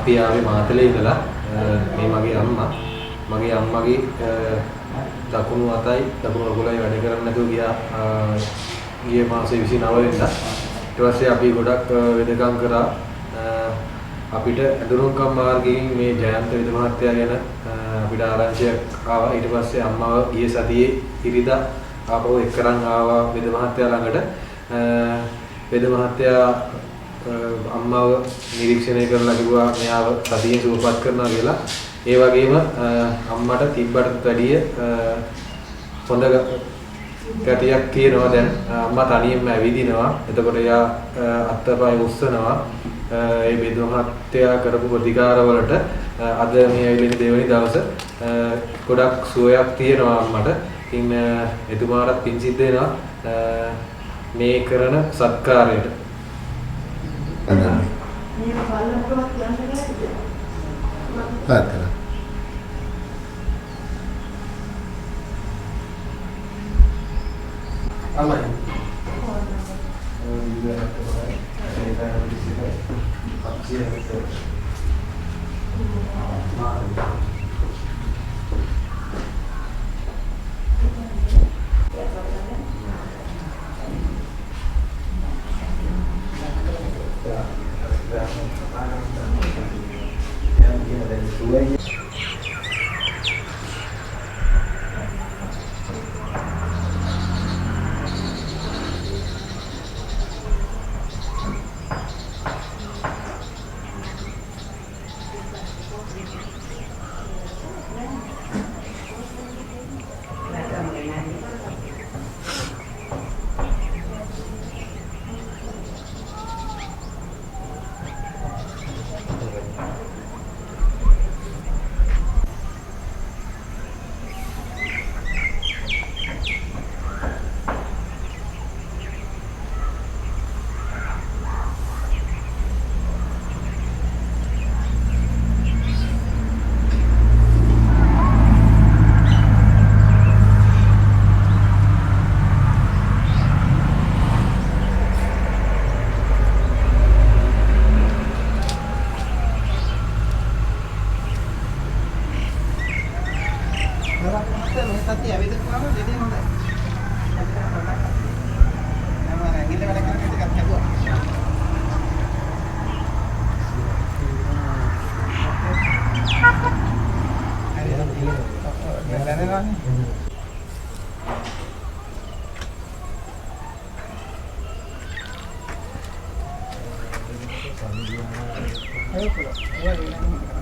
අපි ආවේ මාතලේ ඉඳලා මේ මගේ අම්මගේ දකුණු අතයි දකුණු අගලයි වැඩ කරන්නේ නැතුව ගිය මාසේ 29 වෙනිදා. ඊට පස්සේ අපි ගොඩක් වෙදකම් කරා. අපිට අඳුරුම්කම් මාර්ගයෙන් මේ ජයන්ත විද මහත්තයා ගැන අපිට ආරංචියක් ආවා. ඊට පස්සේ අම්මව ගිය සතියේ ඉරිදා ආපහු එක්කරන් ආවා වෙද මහත්තයා ළඟට. වෙද මහත්තයා අම්මව නිරීක්ෂණය කරලා කිව්වා මෙයාව සතියෙන් සුවපත් කරනවා කියලා. ඒ වගේම අම්මට තිබ්බටත් වැඩිය හොඳ ගතියක් තියෙනවා. දැන් අම්මා තනියෙන්ම ඇවිදිනවා. එතකොට එයා අත්පය උස්සනවා. ඒ වෙද මහත්තයා කරපු ප්‍රතිකාරවලට අද මේ ඇවිල්ලා දෙවෙනි දවසේ ගොඩක් සුවයක් තියෙනවා අම්මට. ඉතින් එතුමාට පින් සිද්ධ වෙනවා මේ කරන සත්කාරයට. Ayo,